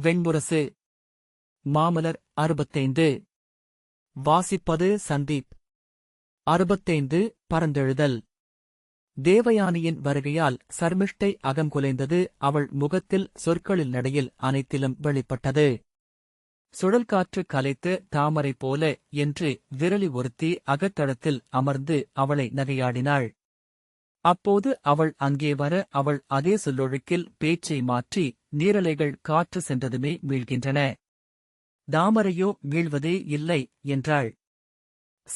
வெண்முரசு. மாமலர் 65. வாசிப்பது சந்தீப். 65. பரந்தெழுதல். தேவயானியின் வருகையால் சர்மிஷ்டை அகங்குலைந்தது. அவள் முகத்தில், சொற்களில், நடையில், அனைத்திலும் வெளிப்பட்டது. சுழல்காற்று கலைத்து தாமரை போல என்று விரலி ஒருத்தி அகத்தளத்தில் அமர்ந்து அவளை நகையாடினாள். அப்போது அவள் அங்கே வர அவள் அதே சொல்லொழுக்கில் பேச்சை மாற்றி, நீரலைகள் காற்று சென்றதுமே மீள்கின்றன, தாமரையோ மீள்வதே இல்லை என்றாள்.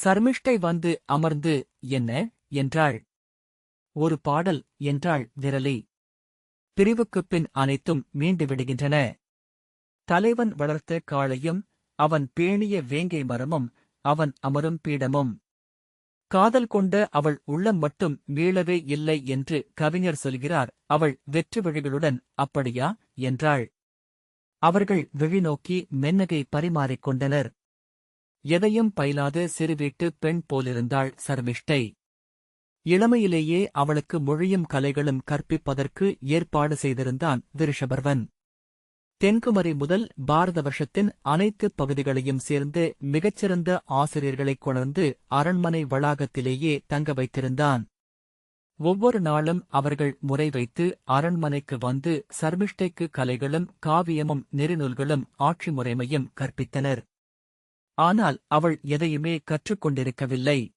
சர்மிஷ்டை வந்து அமர்ந்து, என்ன என்றாள். ஒரு பாடல் என்றாள் விரலி. பிரிவுக்குப் பின் அனைத்தும் மீண்டு விடுகின்றன. தலைவன் வளர்த்த காளையும், அவன் பேணிய வேங்கை மரமும், அவன் அமரும் பீடமும். காதல் கொண்ட அவள் உள்ளம் மட்டும் மீளவே இல்லை என்று கவிஞர் சொல்கிறார். அவள் வெற்று விழிகளுடன், அப்படியா என்றாள். அவர்கள் விழிநோக்கி மென்னகை பரிமாறிக் கொண்டனர். எதையும் பயிலாத சிறுவீட்டு பெண் போலிருந்தாள் சர்மிஷ்டை. இளமையிலேயே அவளுக்கு மொழியும் கலைகளும் கற்பிப்பதற்கு ஏற்பாடு செய்திருந்தான் விருஷபர்வன். தென்குமரி முதல் பாரத வருஷத்தின் அனைத்து பகுதிகளையும் சேர்ந்து மிகச்சிறந்த ஆசிரியர்களைக் கொணர்ந்து அரண்மனை வளாகத்திலேயே தங்க வைத்திருந்தான். ஒவ்வொரு நாளும் அவர்கள் முறை வைத்து அரண்மனைக்கு வந்து சர்மிஷ்டைக்கு கலைகளும் காவியமும் நெறிநூல்களும் ஆட்சி முறைமையும் கற்பித்தனர். ஆனால் அவள் எதையுமே கற்றுக்கொண்டிருக்கவில்லை.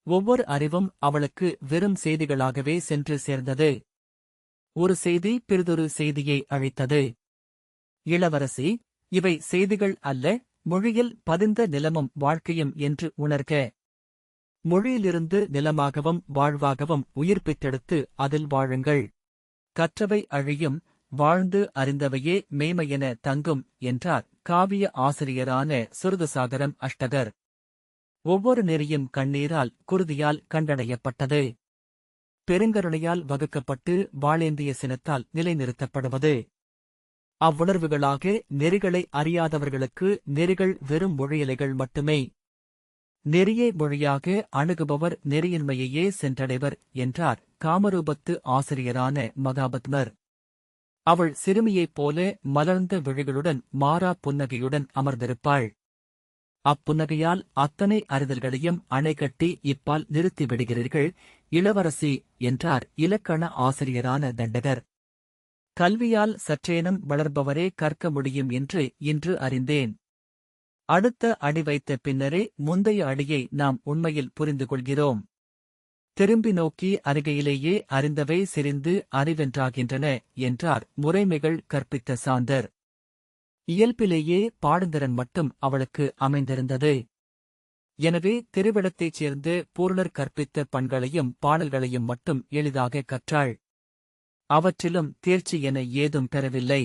ஒவ்வொரு அறிவும் அவளுக்கு வெறும் செய்திகளாகவே சென்று சேர்ந்தது. ஒரு செய்தி பிறிதொரு செய்தியை அழித்தது. இளவரசி, இவை செய்திகள் அல்ல, மொழியில் பதிந்த நிலமும் வாழ்க்கையும் என்று உணர்க. மொழியிலிருந்து நிலமாகவும் வாழ்வாகவும் உயிர் பெற்றெடுத்து அதில் வாழுங்கள். கற்றவை அழியும், வாழ்ந்து அறிந்தவையே மெய்மையென தங்கும் என்றார் காவிய ஆசிரியரான சுருதசாகரம் அஷ்டகர். ஒவ்வொரு நெறியும் கண்ணீரால் குருதியால் கண்டடையப்பட்டது. பெருங்கருணையால் வகுக்கப்பட்டு வாளேந்திய சினத்தால் நிலைநிறுத்தப்படுவது. அவ்வுணர்வுகளாக நெறிகளை அறியாதவர்களுக்கு நெறிகள் வெறும் மொழியலைகள் மட்டுமே. நெறியே மொழியாக அணுகுபவர் நெறியின்மையையே சென்றடைவர் என்றார் காமரூபத்து ஆசிரியரான மகாபத்மர். அவள் சிறுமியைப் போல மலர்ந்த விழிகளுடன் மாறா புன்னகையுடன் அமர்ந்திருப்பாள். அப்புன்னகையால் அத்தனை அறிதல்களையும் அணைகட்டி இப்பால் நிறுத்திவிடுகிறீர்கள் இளவரசி என்றார் இலக்கண ஆசிரியரான தண்டகர். கல்வியால் சற்றேனும் வளர்பவரே கற்க முடியும் என்று இன்று அறிந்தேன். அடுத்த அடி வைத்த பின்னரே முந்தைய அடியை நாம் உண்மையில் புரிந்து கொள்கிறோம். திரும்பி நோக்கி அருகையிலேயே அறிந்தவை செறிந்து அறிவென்றாகின்றன என்றார் முறைமைகள் கற்பித்த சாந்தர். இயல்பிலேயே பாடுந்திறன் மட்டும் அவளுக்கு அமைந்திருந்தது. எனவே திருவிடத்தைச் சேர்ந்து பூர்ணர் கற்பித்த பண்களையும் பாடல்களையும் மட்டும் எளிதாக கற்றாள். அவற்றிலும் தேர்ச்சி என ஏதும் பெறவில்லை.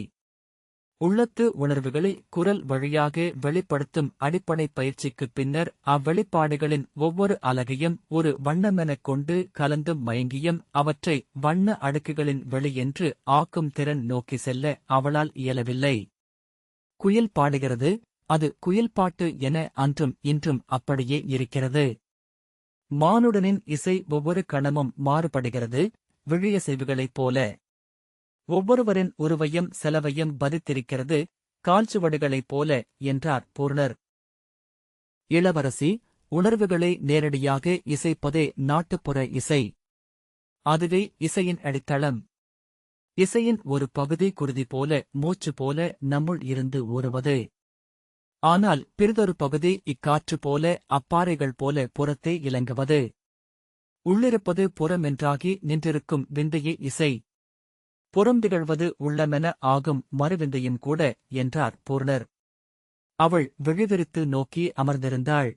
உள்ளத்து உணர்வுகளை குரல் வழியாக வெளிப்படுத்தும் அடிப்படை பயிற்சிக்குப் பின்னர் அவ்வெளிப்பாடுகளின் ஒவ்வொரு அலகையும் ஒரு வண்ணமெனக் கொண்டு கலந்தும் மயங்கியும் அவற்றை வண்ண அடுக்குகளின் வெளியென்று ஆக்கும் திறன் நோக்கி செல்ல அவளால் இயலவில்லை. குயில் பாடுகிறது, அது குயில் பாட்டு என அன்றும் இன்றும் அப்படியே இருக்கிறது. மானுடனின் இசை ஒவ்வொரு கணமும் மாறுபடுகிறது, விழியசைவுகளைப் போல. ஒவ்வொருவரின் உருவையும் செலவையும் பதித்திருக்கிறது, கால்சுவடுகளைப் போல என்றார் பூர்ணர். இளவரசி, உணர்வுகளை நேரடியாக இசைப்பதே நாட்டுப்புற இசை. அதுவே இசையின் அடித்தளம். இசையின் ஒரு பகுதி குருதி போல, மூச்சு போல நம்முள் இருந்து ஊறுவது. ஆனால் பிறிதொரு பகுதி இக்காற்று போல, அப்பாறைகள் போல புறத்தே இலங்குவது. உள்ளிருப்பது புறமென்றாகி நின்றிருக்கும் விந்தையே இசை. புறம் திகழ்வது உள்ளமென ஆகும் மறுவிந்தையும் கூட என்றார் பூர்ணர். அவள் விழிவிரித்து நோக்கி அமர்ந்திருந்தாள்.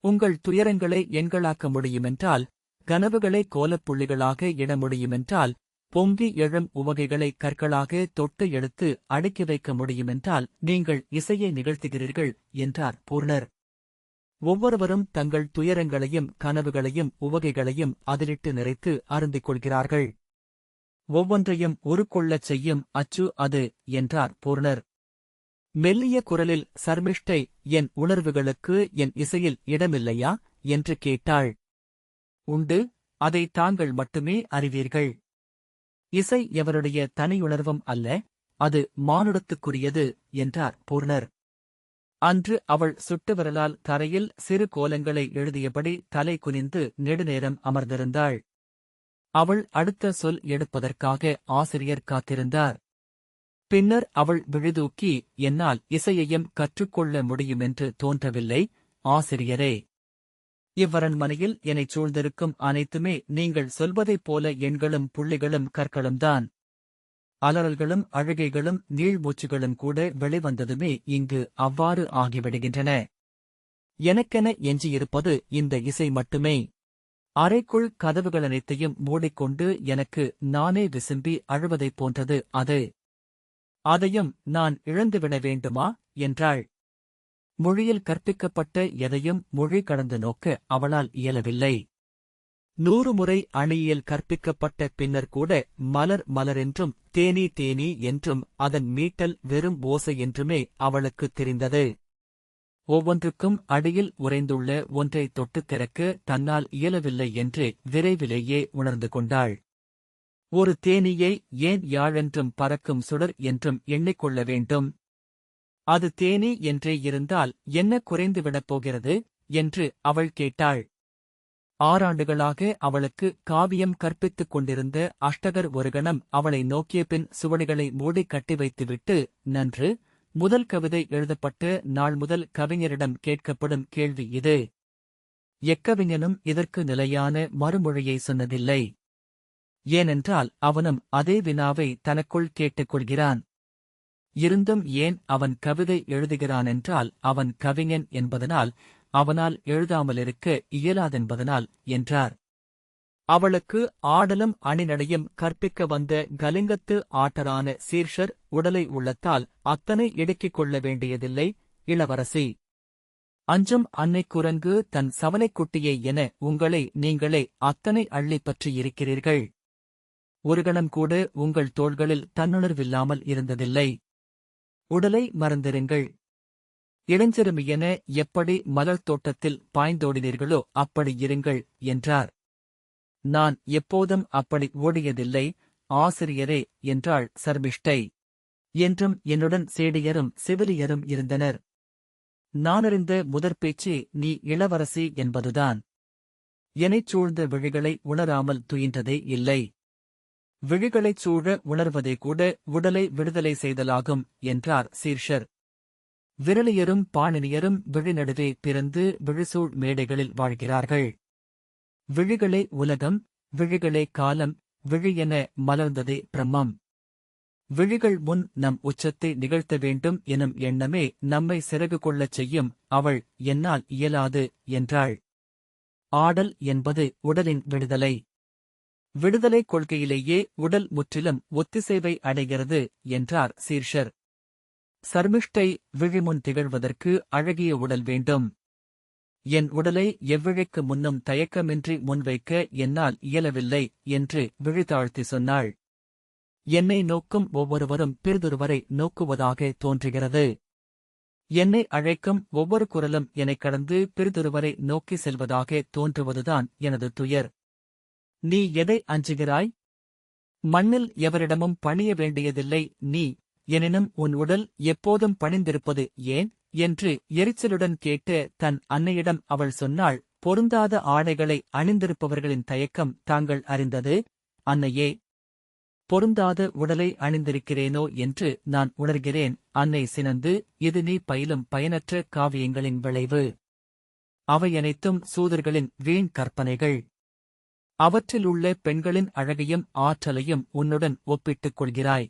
உங்கள் துயரங்களை எண்களாக்க முடியுமென்றால், கனவுகளை கோலப்புள்ளிகளாக இட முடியுமென்றால், பொங்கி எழும் உவகைகளை கற்களாக தொட்டு எடுத்து அடுக்கி வைக்க முடியுமென்றால் நீங்கள் இசையை நிகழ்த்துகிறீர்கள் என்றார் பூர்ணர். ஒவ்வொருவரும் தங்கள் துயரங்களையும் கனவுகளையும் உவகைகளையும் அதிலிட்டு நிறைத்து அருந்திக் கொள்கிறார்கள். ஒவ்வொன்றையும் உருக்கொள்ளச் செய்யும் அச்சு அது என்றார் பூர்ணர். மெல்லிய குரலில் சர்மிஷ்டை, என் உணர்வுகளுக்கு என் இசையில் இடமில்லையா என்று கேட்டாள். உண்டு, அதை தாங்கள் மட்டுமே அறிவீர்கள். இசை எவருடைய தனியுணர்வும் அல்ல, அது மானுடத்துக்குரியது என்றார் பூர்ணர். அன்று அவள் சுட்டு விரலால் தரையில் சிறு கோலங்களை எழுதியபடி தலை குனிந்து நெடுநேரம் அமர்ந்திருந்தாள். அவள் அடுத்த சொல் எடுப்பதற்காக ஆசிரியர் காத்திருந்தார். பின்னர் அவள் விழிதூக்கி, என்னால் இசையையும் கற்றுக்கொள்ள முடியுமென்று தோன்றவில்லை, ஆசிரியரே. இவ்வரண்மனையில் என்னைச் சூழ்ந்திருக்கும் அனைத்துமே நீங்கள் சொல்வதைப் போல எண்களும் புள்ளிகளும் கற்களும்தான். அலறல்களும் அழுகைகளும் நீள்மூச்சுகளும் கூட வெளிவந்ததுமே இங்கு அவ்வாறு ஆகிவிடுகின்றன. எனக்கென எஞ்சியிருப்பது இந்த இசை மட்டுமே. அறைக்குள் கதவுகளனைத்தையும் மூடிக்கொண்டு எனக்கு நானே விசும்பி அழுவதைப் போன்றது அது. அதையும் நான் இழந்துவிட வேண்டுமா என்றாள். மொழியில் கற்பிக்கப்பட்ட எதையும் மொழி கடந்து நோக்க அவளால் இயலவில்லை. 100 முறை அணியியல் கற்பிக்கப்பட்ட பின்னர் கூட மலர் மலரென்றும் தேனீ தேனீ என்றும் அதன் மீட்டல் வெறும் ஓசை என்றுமே அவளுக்குத் தெரிந்தது. ஒவ்வொன்றுக்கும் அடியில் உறைந்துள்ள ஒன்றை தொட்டுத் திறக்க தன்னால் இயலவில்லை என்று விரைவிலேயே உணர்ந்து கொண்டாள். ஒரு தேனீயை ஏன் யாழென்றும் பறக்கும் சுடர் என்றும் எண்ணிக்கொள்ள வேண்டும்? அது தேனீ என்றே இருந்தால் என்ன குறைந்துவிடப் போகிறது என்று அவள் கேட்டாள். 6 ஆண்டுகளாக அவளுக்கு காவியம் கற்பித்துக் கொண்டிருந்த அஷ்டகர் ஒரு கணம் அவளை நோக்கிய பின் சுவடிகளை மூடி கட்டி வைத்துவிட்டு, நன்று, முதல் கவிதை எழுதப்பட்ட நாள் முதல் கவிஞரிடம் கேட்கப்படும் கேள்வி இது. எக்கவிஞனும் இதற்கு நிலையான மறுமொழியை சொன்னதில்லை. ஏனென்றால் அவனும் அதே வினாவை தனக்குள் கேட்டுக்கொள்கிறான். இருந்தும் ஏன் அவன் கவிதை எழுதுகிறானென்றால் அவன் கவிஞன் என்பதனால், அவனால் எழுதாமலிருக்க இயலாதென்பதனால் என்றார். அவளுக்கு ஆடலும் அணிநடையும் கற்பிக்க வந்த கலிங்கத்து ஆட்டரான சீர்ஷர் உடலை உள்ளத்தால் அத்தனை இடுக்கிக் கொள்ள வேண்டியதில்லை, இளவரசி. அஞ்சும் அன்னை குரங்கு தன் சவலைக்குட்டியை என உங்களை நீங்களே அத்தனை அள்ளிப் பற்றியிருக்கிறீர்கள். ஒரு கணம் கூட உங்கள் தோள்களில் தன்னுணர்வில்லாமல் இருந்ததில்லை. உடலை மறந்திருங்கள். இளஞ்சிறுமியென எப்படி மலர் தோட்டத்தில் பாய்ந்தோடினீர்களோ அப்படி இருங்கள் என்றார். நான் எப்போதும் அப்படி ஓடியதில்லை, ஆசிரியரே என்றாள் சர்மிஷ்டை. என்றும் என்னுடன் சேடியரும் செவிலியரும் இருந்தனர். நானறிந்த முதற்பேச்சு நீ இளவரசி என்பதுதான். என்னைச் சூழ்ந்த விழிகளை உணராமல் துயின்றதே இல்லை. விழிகளைச் சூழ உணர்வதே கூட உடலை விடுதலை செய்தலாகும் என்றார் சீர்ஷர். விரலியரும் பாணினியரும் விழிநடுவே பிறந்து விழிசூழ் மேடைகளில் வாழ்கிறார்கள். விழிகளே உலகம், விழிகளே காலம், விழியென மலர்ந்ததே பிரம்மம். விழிகள் முன் நம் உச்சத்தை நிகழ்த்த வேண்டும் எனும் எண்ணமே நம்மை சிறகு கொள்ளச் செய்யும். அவள் என்னால் இயலாது என்றாள். ஆடல் என்பது உடலின் விடுதலை. விடுதலை கொள்கையிலேயே உடல் முற்றிலும் ஒத்திசைவை அடைகிறது என்றார் சீர்ஷர். சர்மிஷ்டை விழிமுன் திகழ்வதற்கு அழகிய உடல் வேண்டும். என் உடலை எவ்விழைக்கு முன்னும் தயக்கமின்றி முன்வைக்க என்னால் இயலவில்லை என்று விழிதாழ்த்தி சொன்னாள். என்னை நோக்கும் ஒவ்வொருவரும் பிறிதொருவரை நோக்குவதாக தோன்றுகிறது. என்னை அழைக்கும் ஒவ்வொரு குரலும் என்னைக் கடந்து பிறிதொருவரை நோக்கி செல்வதாக தோன்றுவதுதான் எனது துயர். நீ எதை அஞ்சுகிறாய்? மண்ணில் எவரிடமும் பணிய வேண்டியதில்லை நீ, எனினும் உன் உடல் எப்போதும் பணிந்திருப்பது ஏன் என்று எரிச்சலுடன் கேட்டு தன் அன்னையிடம் அவள் சொன்னாள். பொருந்தாத ஆடைகளை அணிந்திருப்பவர்களின் தயக்கம் தாங்கள் அறிந்தது, அன்னையே. பொருந்தாத உடலை அணிந்திருக்கிறேனோ என்று நான் உணர்கிறேன். அன்னை சினந்து, இது நீ பயிலும் பயனற்ற காவியங்களின் விளைவு. அவையனைத்தும் சூதர்களின் வீண் கற்பனைகள். அவற்றிலுள்ள பெண்களின் அழகையும் ஆற்றலையும் உன்னுடன் ஒப்பிட்டுக் கொள்கிறாய்.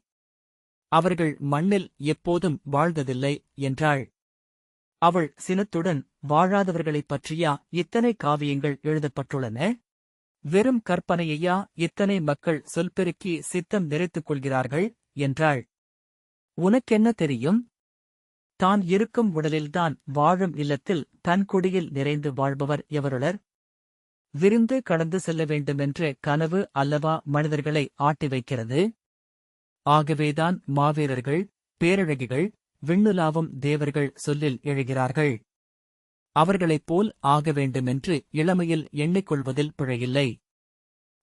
அவர்கள் மண்ணில் எப்போதும் வாழ்ந்ததில்லை என்றாள். அவள் சினத்துடன், வாழாதவர்களைப் பற்றியா இத்தனை காவியங்கள் எழுதப்பட்டுள்ளன? வெறும் கற்பனையையா இத்தனை மக்கள் சொல்பெருக்கி சித்தம் நிறைத்துக் கொள்கிறார்கள் என்றாள். உனக்கென்ன தெரியும்? தான் இருக்கும் உடலில்தான் வாழும் இல்லத்தில் தன் குடியில் நிறைந்து வாழ்பவர் எவருளர்? விரிந்து கடந்து செல்ல வேண்டுமென்ற கனவு அல்லவா மனிதர்களை ஆட்டி வைக்கிறது? ஆகவேதான் மாவீரர்கள், பேரழகிகள், விண்ணுலாவும் தேவர்கள் சொல்லில் எழுகிறார்கள். அவர்களைப் போல் ஆக வேண்டுமென்று இளமையில் எண்ணிக்கொள்வதில் பிழையில்லை.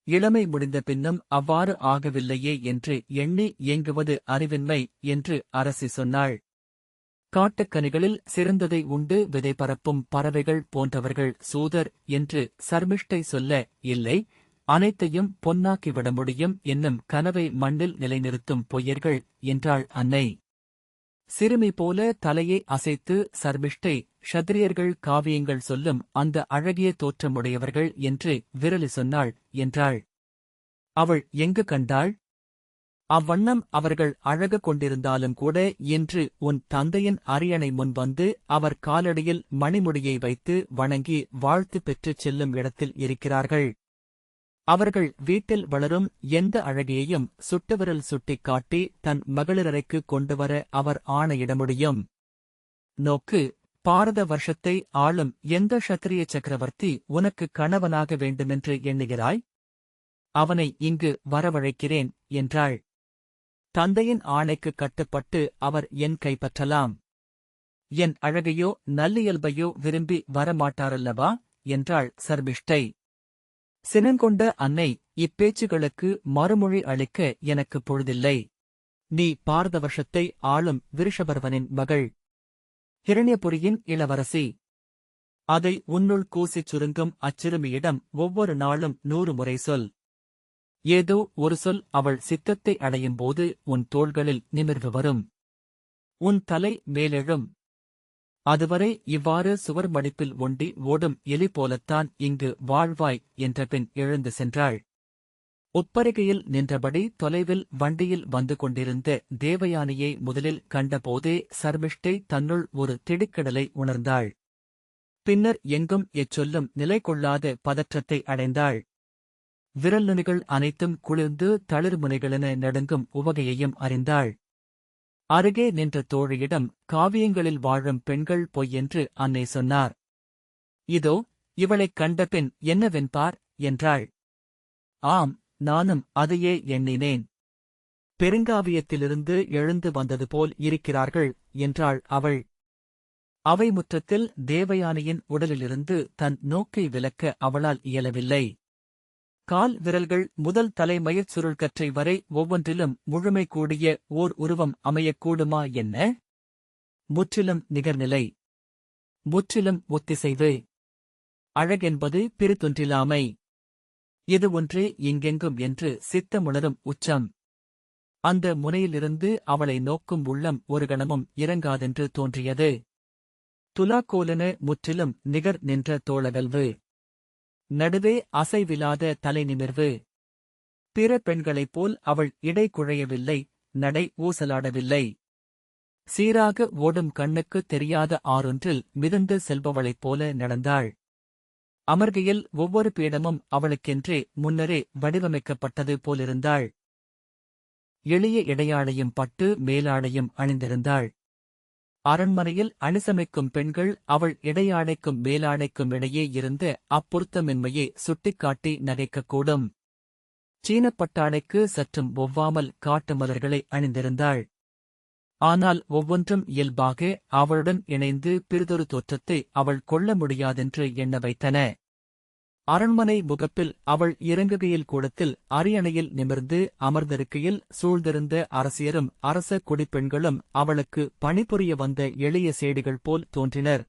இளமை முடிந்த பின்னும் அவ்வாறு ஆகவில்லையே என்று எண்ணி ஏங்குவது அறிவின்மை என்று அரசி சொன்னாள். காட்டுக்கனிகளில் சிறந்ததை உண்டு விதை பரப்பும் பறவைகள் போன்றவர்கள் சூதர் என்று சர்மிஷ்டை சொல்ல, இல்லை, அனைத்தையும் பொன்னாக்கிவிட முடியும் என்னும் கனவை மண்ணில் நிலைநிறுத்தும் பொய்யர்கள் என்றாள் அன்னை. சிறுமி போல தலையை அசைத்து சர்மிஷ்டை, ஷத்திரியர்கள் காவியங்கள் சொல்லும் அந்த அழகிய தோற்றமுடையவர்கள் என்று விரலி சொன்னாள் என்றாள். அவள் எங்கு கண்டாள்? அவ்வண்ணம் அவர்கள் அழகு கொண்டிருந்தாலும் கூட இன்று உன் தந்தையின் அரியணை முன் வந்து அவர் காலடியில் மணிமுடியை வைத்து வணங்கி வாழ்த்து பெற்றுச் செல்லும் இடத்தில் இருக்கிறார்கள். அவர்கள் வீட்டில் வளரும் எந்த அழகியையும் சுட்டுவிரல் சுட்டிக் காட்டி தன் மகளிரறைக்கு கொண்டுவர அவர் ஆணையிட முடியும். நோக்கு, பாரத வருஷத்தை ஆளும் எந்த ஷத்திரிய சக்கரவர்த்தி உனக்கு கணவனாக வேண்டுமென்று எண்ணுகிறாய்? அவனை இங்கு வரவழைக்கிறேன் என்றாள். தந்தையின் ஆணைக்கு கட்டுப்பட்டு அவர் என் கைப்பற்றலாம். என் அழகையோ நல்லியல்பையோ விரும்பி வரமாட்டாரல்லவா என்றாள் சர்மிஷ்டை. சினங்கொண்ட அன்னை, இப்பேச்சுகளுக்கு மறுமொழி அளிக்க எனக்கு பொழுதில்லை. நீ பாரதவர்ஷத்தை ஆளும் விருஷபர்வனின் மகள், ஹிரண்யபுரியின் இளவரசி. அதை உன்னுள் கூசிச் சுருங்கும் அச்சிறுமியிடம் ஒவ்வொரு நாளும் 100 முறை சொல். ஏதோ ஒரு சொல் அவள் சித்தத்தை அடையும்போது உன் தோள்களில் நிமிர்வு வரும். உன் தலை மேலெழும். அதுவரை இவ்வாறு சுவர் மடிப்பில் ஒண்டி ஓடும் எலி போலத்தான் இங்கு வாழ்வாய் என்றபின் எழுந்து சென்றாள். உப்பரிகையில் நின்றபடி தொலைவில் வண்டியில் வந்து கொண்டிருந்த தேவயானியை முதலில் கண்டபோதே சர்மிஷ்டை தன்னுள் ஒரு திடுக்கிடலை உணர்ந்தாள். பின்னர் எங்கும் எச்சொல்லும் நிலை கொள்ளாத பதற்றத்தை அடைந்தாள். விரல் நுனிகள் அனைத்தும் குளிர்ந்து தளிர்முனைகளென நடுங்கும் உவகையையும் அறிந்தாள். அருகே நின்ற தோழியிடம், காவியங்களில் வாழும் பெண்கள் பொய்யென்று அன்னை சொன்னார். இதோ இவளைக் கண்டபின் என்னவென்பார் என்றாள். ஆம், நானும் அதையே எண்ணினேன். பெருங்காவியத்திலிருந்து எழுந்து வந்தது போல் இருக்கிறார்கள் என்றாள் அவள். அவை முற்றத்தில் தேவயானியின் உடலிலிருந்து தன் நோக்கை விலக்க அவளால் இயலவில்லை. கால் விரல்கள் முதல் தலைமயிர் சுருள்கற்றை வரை ஒவ்வொன்றிலும் முழுமை கூடிய ஓர் உருவம் அமையக்கூடுமா என்ன? முற்றிலும் நிகர்நிலை, முற்றிலும் ஒத்திசைவு. அழகென்பது பிரிதொன்றிலாமை. இது ஒன்றே இங்கெங்கும் என்று சித்தமுணரும் உச்சம். அந்த முனையிலிருந்து அவளை நோக்கும் உள்ளம் ஒரு கணமும் இறங்காதென்று தோன்றியது. துலாக்கோலென முற்றிலும் நிகர் நின்ற தோளகல்வு. நடுவே அசைவிலாத தலை நிமிர்வு. பிற பெண்களைப் போல் அவள் இடை குழையவில்லை, நடை ஊசலாடவில்லை. சீராக ஓடும் கண்ணுக்கு தெரியாத ஆறொன்றில் மிதந்து செல்பவளைப் போல நடந்தாள். அமர்கையில் ஒவ்வொரு பீடமும் அவளுக்கென்றே முன்னரே வடிவமைக்கப்பட்டது போலிருந்தாள். எளிய இடையாடையும் பட்டு மேலாடையும் அணிந்திருந்தாள். அரண்மனையில் அணிசமைக்கும் பெண்கள் அவள் இடையாடைக்கும் மேலாடைக்கும் இடையே இருந்த அப்பொருத்தமின்மையை சுட்டிக்காட்டி நகைக்கக்கூடும். சீனப்பட்டாடைக்கு சற்றும் ஒவ்வாமல் காட்டு மலர்களை அணிந்திருந்தாள். ஆனால் ஒவ்வொன்றும் இயல்பாக அவளுடன் இணைந்து பிறிதொரு தோற்றத்தை அவள் கொள்ள முடியாதென்று எண்ண வைத்தன. அரண்மனை முகப்பில் அவள் இறங்குகையில் கூடத்தில் அரியணையில் நிமிர்ந்து அமர்ந்திருக்கையில் சூழ்ந்திருந்த அரசியரும் அரச குடிப்பெண்களும் அவளுக்கு பணிபுரிய வந்த எளிய சேடிகள் போல் தோன்றினர்.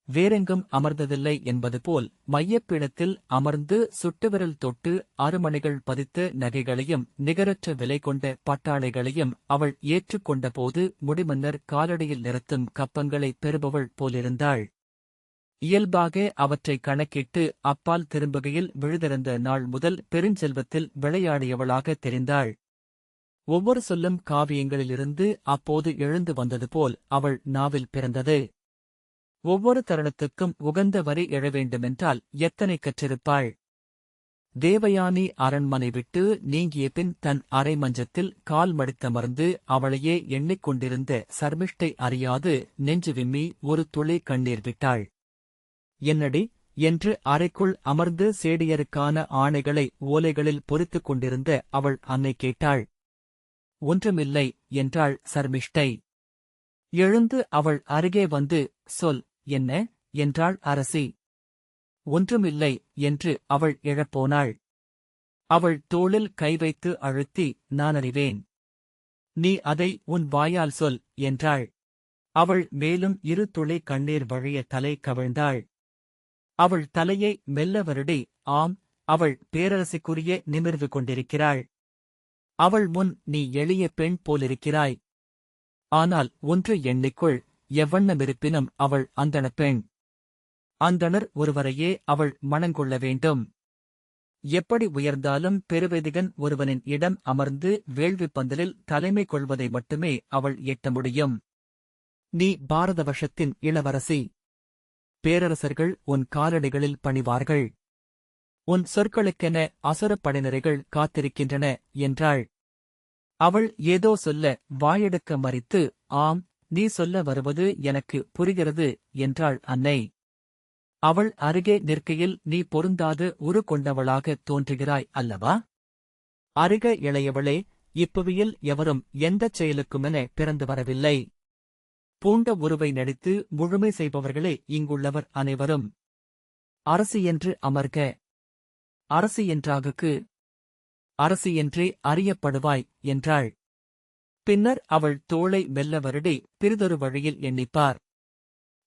வேறெங்கும் அமர்ந்ததில்லை என்பது போல் மையப்பீடத்தில் அமர்ந்து சுட்டுவிரல் தொட்டு அருமணிகள் பதித்த நகைகளையும் நிகரற்ற விலை கொண்ட பட்டாளைகளையும் அவள் ஏற்றுக்கொண்டபோது முடிமன்னர் காலடியில் நிறுத்தும் கப்பங்களைப் பெறுபவள் போலிருந்தாள். இயல்பாக அவற்றை கணக்கிட்டு அப்பால் திரும்புகையில் விழுதிருந்த நாள் முதல் பெருஞ்செல்வத்தில் விளையாடியவளாக தெரிந்தாள். ஒவ்வொரு சொல்லும் காவியங்களிலிருந்து அப்போது எழுந்து வந்தது போல் அவள் நாவில் பிறந்தது. ஒவ்வொரு தருணத்துக்கும் உகந்த வரி எழ வேண்டுமென்றால் எத்தனை கற்றிருப்பாள்! தேவயானி அரண்மனை விட்டு நீங்கிய பின் தன் அரை மஞ்சத்தில் கால் மடித்தமர்ந்து அவளையே எண்ணிக்கொண்டிருந்த சர்மிஷ்டை அறியாது நெஞ்சு விம்மி ஒரு துளி கண்ணீர் விட்டாள். என்னடி என்று அறைக்குள் அமர்ந்து சேடியருக்கான ஆணைகளை ஓலைகளில் பொறித்துக் கொண்டிருந்த அவள் அன்னை கேட்டாள். ஒன்றுமில்லை என்றாள் சர்மிஷ்டை. எழுந்து அவள் அருகே வந்து, சொல், என்ன என்றாள் அரசி. ஒன்றுமில்லை என்று அவள் எழப்போனாள். அவள் தோளில் கை வைத்து அழுத்தி, நான் அறிவேன். நீ அதை உன் வாயால் சொல், என்றாள். அவள் மேலும் 2 துளி கண்ணீர் வழிய தலை கவிழ்ந்தாள். அவள் தலையை மெல்ல வருடி, ஆம், அவள் பேரரசிக்குரிய நிமிர்வு கொண்டிருக்கிறாள். அவள் முன் நீ எளிய பெண் போலிருக்கிறாய். ஆனால் ஒன்று எண்ணிக்கொள், எவ்வண்ணமிருப்பினும் அவள் அந்தணப் பெண். அந்தணர் ஒருவரையே அவள் மணங்கொள்ள வேண்டும். எப்படி உயர்ந்தாலும் பெருவெதிகன் ஒருவனின் இடம் அமர்ந்து வேள்விப் பந்தலில் தலைமை கொள்வதை மட்டுமே அவள் எட்ட முடியும். நீ பாரதவர்ஷத்தின் இளவரசி. பேரரசர்கள் உன் காலடிகளில் பணிவார்கள். உன் சொற்களுக்கென அசுரப்படையினர்கள் காத்திருக்கின்றன, என்றாள். அவள் ஏதோ சொல்ல வாயெடுக்க மறித்து, ஆம், நீ சொல்ல வருவது எனக்கு புரிகிறது, என்றாள் அன்னை. அவள் அருகே நிற்கையில் நீ பொருந்தாத உரு கொண்டவளாகத் தோன்றுகிறாய் அல்லவா? அருக இளையவளே, இப்புவியில் எவரும் எந்தச் செயலுக்குமென பிறந்து வரவில்லை. பூண்ட உருவை நடித்து முழுமை செய்பவர்களே இங்குள்ளவர் அனைவரும். அரசி என்று அமர்க. அரசி என்றாகுக்கு. அரசி என்றே அறியப்படுவாய், என்றாள். பின்னர் அவள் தோளை மெல்ல வருடி பிறிதொரு வழியில் எண்ணிப்பார்.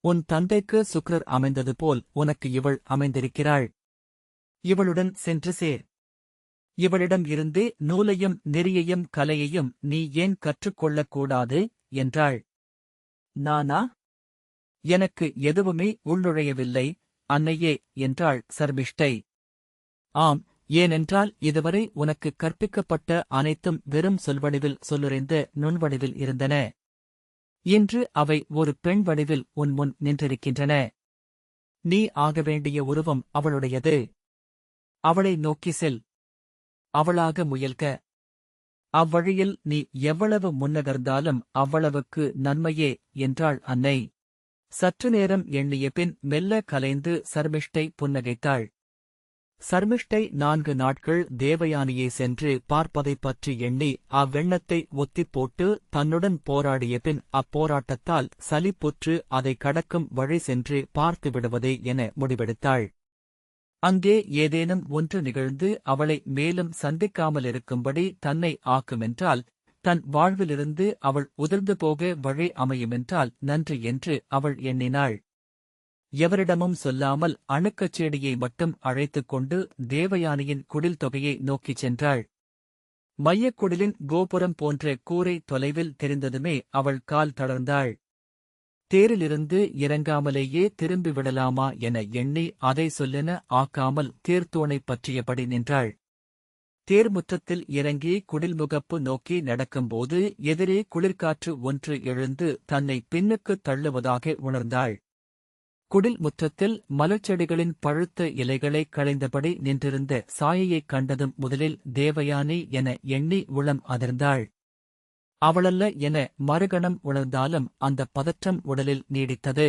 உன் தந்தைக்கு சுக்கிரர் அமைந்தது போல் உனக்கு இவள் அமைந்திருக்கிறாள். இவளுடன் சென்று சேர். இவளிடம் இருந்தே நூலையும் நெறியையும் கலையையும் நீ ஏன் கற்றுக்கொள்ளக்கூடாது, என்றாள். நானா? எனக்கு எதுவுமே உள்நுழையவில்லை, அன்னையே, என்றாள் சர்மிஷ்டை. ஆம், ஏனென்றால் இதுவரை உனக்கு கற்பிக்கப்பட்ட அனைத்தும் வெறும் சொல்வடிவில் சொல்லுரைந்த நுண்வடிவில் இருந்தன. இன்று அவை ஒரு பெண் வடிவில் உன் முன் நின்றிருக்கின்றன. நீ ஆக வேண்டிய உருவம் அவளுடையது. அவளை நோக்கி செல். அவளாக முயல்க. அவ்வழியில் நீ எவ்வளவு முன்னகர்ந்தாலும் அவ்வளவுக்கு நன்மையே, என்றாள் அன்னை. சற்று நேரம் எண்ணிய பின் மெல்ல கலைந்து சர்மிஷ்டை புன்னகைத்தாள். சர்மிஷ்டை 4 நாட்கள் தேவயானியை சென்று பார்ப்பதைப் பற்றி எண்ணி அவ்வெண்ணத்தை ஒத்திப் போட்டு தன்னுடன் போராடிய பின் அப்போராட்டத்தால் சலிப்புற்று அதை கடக்கும் வழி சென்று பார்த்து விடுவதே என முடிவெடுத்தாள். அங்கே ஏதேனும் ஒன்று நிகழ்ந்து அவளை மேலும் சந்திக்காமலிருக்கும்படி தன்னை ஆக்குமென்றால், தன் வாழ்விலிருந்து அவள் உதிர்ந்து போக வழி அமையுமென்றால் நன்று என்று அவள் எண்ணினாள். எவரிடமும் சொல்லாமல் அணுக்கச்செடியை மட்டும் அழைத்துக் கொண்டு தேவயானியின் குடில் தொகையை நோக்கிச் சென்றாள். மையக் குடிலின் கோபுரம் போன்ற கூரை தொலைவில் தெரிந்ததுமே அவள் கால் தளர்ந்தாள். தேரிலிருந்து இறங்காமலேயே திரும்பிவிடலாமா என எண்ணி அதை சொல்லென ஆக்காமல் தேர்த்தூணைப் பற்றியபடி நின்றாள். தேர்முற்றத்தில் இறங்கி குடில்முகப்பு நோக்கி நடக்கும்போது எதிரே குளிர்காற்று ஒன்று எழுந்து தன்னை பின்னுக்குத் தள்ளுவதாக உணர்ந்தாள். குடில் முற்றத்தில் மலர்ச்செடிகளின் பழுத்த இலைகளைக் களைந்தபடி நின்றிருந்த சாயையைக் கண்டதும் முதலில் தேவயானி என எண்ணி உளம் அதிர்ந்தாள். அவளல்ல என மறுகணம் உணர்ந்தாலும் அந்த பதற்றம் உடலில் நீடித்தது.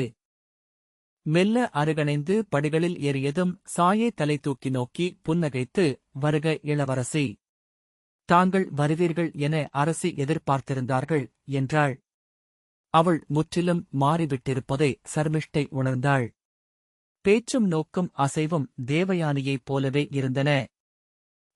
மெல்ல அருகணைந்து படிகளில் ஏறியதும் சாயை தலை தூக்கி நோக்கி புன்னகைத்து, வருக இளவரசி. தாங்கள் வருவீர்கள் என அரசி எதிர்பார்த்திருந்தார்கள், என்றாள். அவள் முற்றிலும் மாறிவிட்டிருப்பதை சர்மிஷ்டை உணர்ந்தாள். பேச்சும் நோக்கும் அசைவும் தேவயானியைப் போலவே இருந்தன.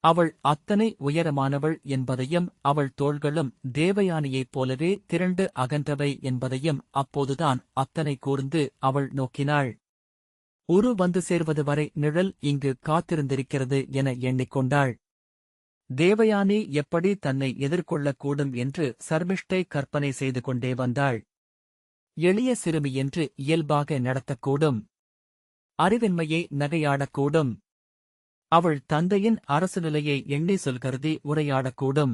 அவள் அத்தனை உயரமானவள் என்பதையும் அவள் தோள்களும் தேவயானியைப் போலவே திரண்டு அகன்றவை என்பதையும் அப்போதுதான் அத்தனை கூர்ந்து அவள் நோக்கினாள். உரு வந்து சேர்வது வரை நிழல் இங்கு காத்திருந்திருக்கிறது என எண்ணிக்கொண்டாள். தேவயானி எப்படி தன்னை எதிர்கொள்ளக்கூடும் என்று சர்மிஷ்டை கற்பனை செய்து கொண்டே வந்தாள். எளிய சிறுமி என்று இயல்பாக நடத்தக்கூடும். அறிவின்மையை நகையாடக்கூடும். அவள் தந்தையின் அரசு நிலையை எண்ணி சொல்கருதி உரையாடக்கூடும்.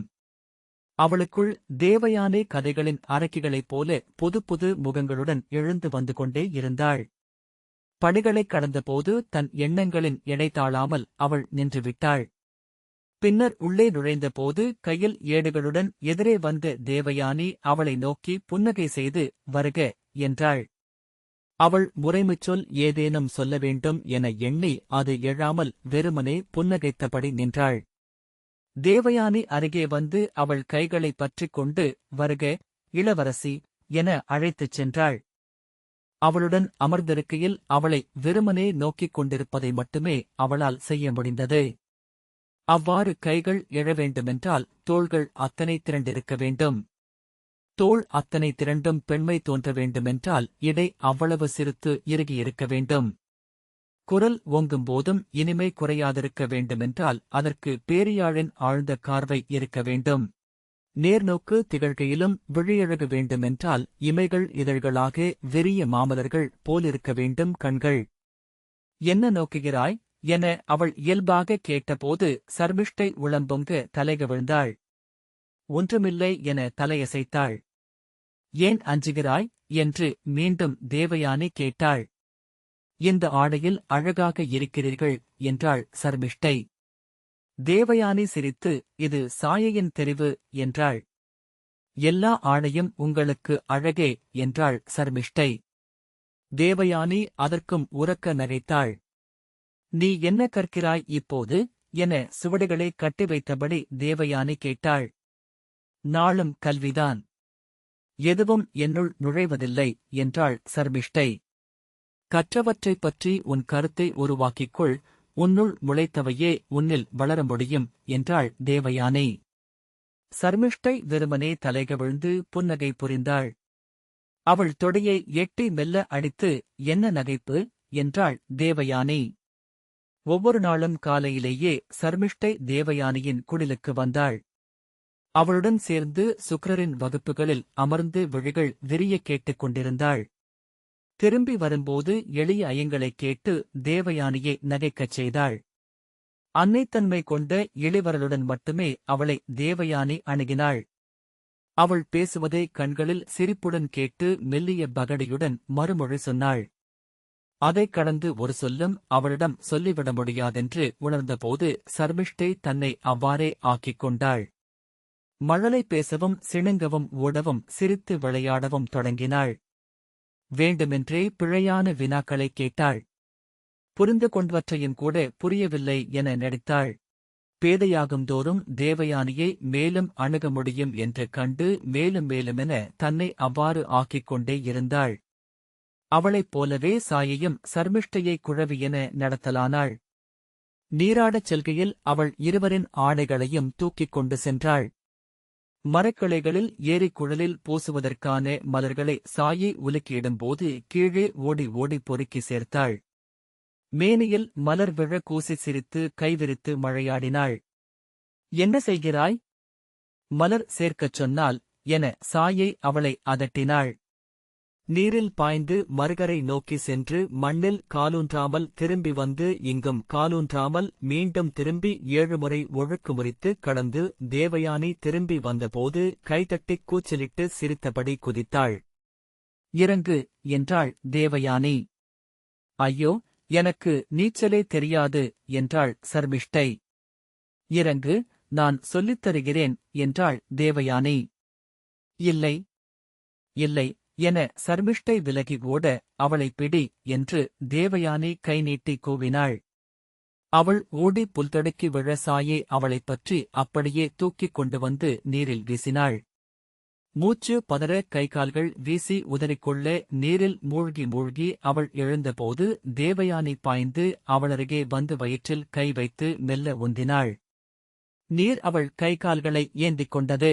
அவளுக்குள் தேவயானி கதைகளின் அரக்கிகளைப் போல புது புது முகங்களுடன் எழுந்து வந்து கொண்டே இருந்தாள். படிகளைக் கடந்தபோது தன் எண்ணங்களின் எடை தாழாமல் அவள் நின்றுவிட்டாள். பின்னர் உள்ளே நுழைந்தபோது கையில் ஏடுகளுடன் எதிரே வந்த தேவயானி அவளை நோக்கி புன்னகை செய்து, வருக, என்றாள். அவள் முறைமைச்சொல் ஏதேனும் சொல்ல வேண்டும் என எண்ணி அது எழாமல் வெறுமனே புன்னகைத்தபடி நின்றாள். தேவயானி அருகே வந்து அவள் கைகளைப் பற்றிக் கொண்டு, வருக, இளவரசி, என அழைத்துச் சென்றாள். அவளுடன் அமர்ந்திருக்கையில் அவளை வெறுமனே நோக்கிக் கொண்டிருப்பதை மட்டுமே அவளால் செய்ய முடிந்தது. அவ்வாறு கைகள் எழ வேண்டுமென்றால் தோள்கள் அத்தனை திரண்டிருக்க வேண்டும். தோள் அத்தனை திரண்டும் பெண்மை தோன்ற வேண்டுமென்றால் இடை அவ்வளவு சிறுத்து இறுகியிருக்க வேண்டும். குரல் ஓங்கும் போதும் இனிமை குறையாதிருக்க வேண்டுமென்றால் அதற்கு பேரியாழின் ஆழ்ந்த கார்வை இருக்க வேண்டும். நேர்நோக்கு திகழ்கையிலும் விழியழகு வேண்டுமென்றால் இமைகள் இதழ்களாக விரிய மாமலர்கள் போலிருக்க வேண்டும் கண்கள். என்ன நோக்குகிறாய் என அவள் இயல்பாக கேட்டபோது சர்மிஷ்டை உளம்பொங்க தலைகவிழ்ந்தாள். ஒன்றுமில்லை என தலையசைத்தாள். ஏன் அஞ்சுகிறாய் என்று மீண்டும் தேவயானி கேட்டாள். இந்த ஆடையில் அழகாக இருக்கிறீர்கள் என்றாள் சர்மிஷ்டை. தேவயானி சிரித்து இது சாயையின் தெரிவு என்றாள். எல்லா ஆடையும் உங்களுக்கு அழகே என்றாள் சர்மிஷ்டை. தேவயானி அதற்கும் உரக்க நகைத்தாள். நீ என்ன கற்கிறாய் இப்போது என சுவடுகளை கட்டி வைத்தபடி தேவயானி கேட்டாள். நாளும் கல்விதான். எதுவும் என்னுள் நுழைவதில்லை என்றாள் சர்மிஷ்டை. கற்றவற்றைப் பற்றி உன் கருத்தை உருவாக்கிக்கொள், உன்னுள் முளைத்தவையே உன்னில் வளர முடியும் என்றாள் தேவயானி. சர்மிஷ்டை வெறுமனே தலைகவிழ்ந்து புன்னகை புரிந்தாள். அவள் தொடையை எட்டி மெல்ல அடித்து என்ன நகைப்பு என்றாள் தேவயானி. ஒவ்வொரு நாளும் காலையிலேயே சர்மிஷ்டை தேவயானியின் குடிலுக்கு வந்தாள். அவளுடன் சேர்ந்து சுக்ரரின் வகுப்புகளில் அமர்ந்து விழிகள் விரிய கேட்டுக் கொண்டிருந்தாள். திரும்பி வரும்போது எளிய ஐயங்களைக் கேட்டு தேவயானியை நகைக்கச் செய்தாள். அன்னைத்தன்மை கொண்ட இளிவரலுடன் மட்டுமே அவளை தேவயானி அணுகினாள். அவள் பேசுவதை கண்களில் சிரிப்புடன் கேட்டு மெல்லிய பகடியுடன் மறுமொழி சொன்னாள். அதைக் கடந்து ஒரு சொல்லும் அவளிடம் சொல்லிவிட முடியாதென்று உணர்ந்தபோது சர்மிஷ்டை தன்னை அவ்வாறே ஆக்கிக் கொண்டாள். மழலை பேசவும் சிணுங்கவும் ஓடவும் சிரித்து விளையாடவும் தொடங்கினாள். வேண்டுமென்றே பிழையான வினாக்களைக் கேட்டாள். புரிந்து கொண்டவற்றையும் கூட புரியவில்லை என நடித்தாள். பேதையாகும்தோறும் தேவயானியை மேலும் அணுக முடியும் என்று கண்டு மேலும் மேலுமென தன்னை அவ்வாறு ஆக்கிக் கொண்டே இருந்தாள். அவளைப் போலவே சாயையும் சர்மிஷ்டையை குழவியென நடத்தலானாள். நீராடச் செல்கையில் அவள் இருவரின் ஆடைகளையும் தூக்கிக் கொண்டு சென்றாள். மரக்கிளைகளில் ஏரிக்குழலில் பூசுவதற்கான மலர்களை சாயை உலுக்கியிடும்போது கீழே ஓடி ஓடி பொறுக்கி சேர்த்தாள். மேனியில் மலர் விழ கூசி சிரித்து கைவிரித்து மழையாடினாள். என்ன செய்கிறாய்? மலர் சேர்க்கச் சொன்னால் என சாயை அவளை அதட்டினாள். நீரில் பாய்ந்து மறுகரை நோக்கி சென்று மண்ணில் காலூன்றாமல் திரும்பி வந்து இங்கும் காலூன்றாமல் மீண்டும் திரும்பி 7 முறை ஒழுக்கு முறித்து கடந்து தேவயானி திரும்பி வந்தபோது கைதட்டிக் கூச்சலிட்டு சிரித்தபடி குதித்தாள். இறங்கு என்றாள் தேவயானி. ஐயோ, எனக்கு நீச்சலே தெரியாது என்றாள் சர்மிஷ்டை. இறங்கு, நான் சொல்லித் தருகிறேன் என்றாள் தேவயானி. இல்லை இல்லை என சர்மிஷ்டை விலகி ஓட அவளை பிடி என்று தேவயானி கை நீட்டி கூவினாள். அவள் ஓடி புல்தடுக்கி விழ சாயே அவளைப் பற்றி அப்படியே தூக்கிக் கொண்டு வந்து நீரில் வீசினாள். மூச்சு பதற கைகால்கள் வீசி உதறிக்கொள்ள நீரில் மூழ்கி மூழ்கி அவள் எழுந்தபோது தேவயானி பாய்ந்து அவளருகே வந்து வயிற்றில் கை வைத்து மெல்ல உந்தினாள். நீர் அவள் கைகால்களை ஏந்திக் கொண்டது.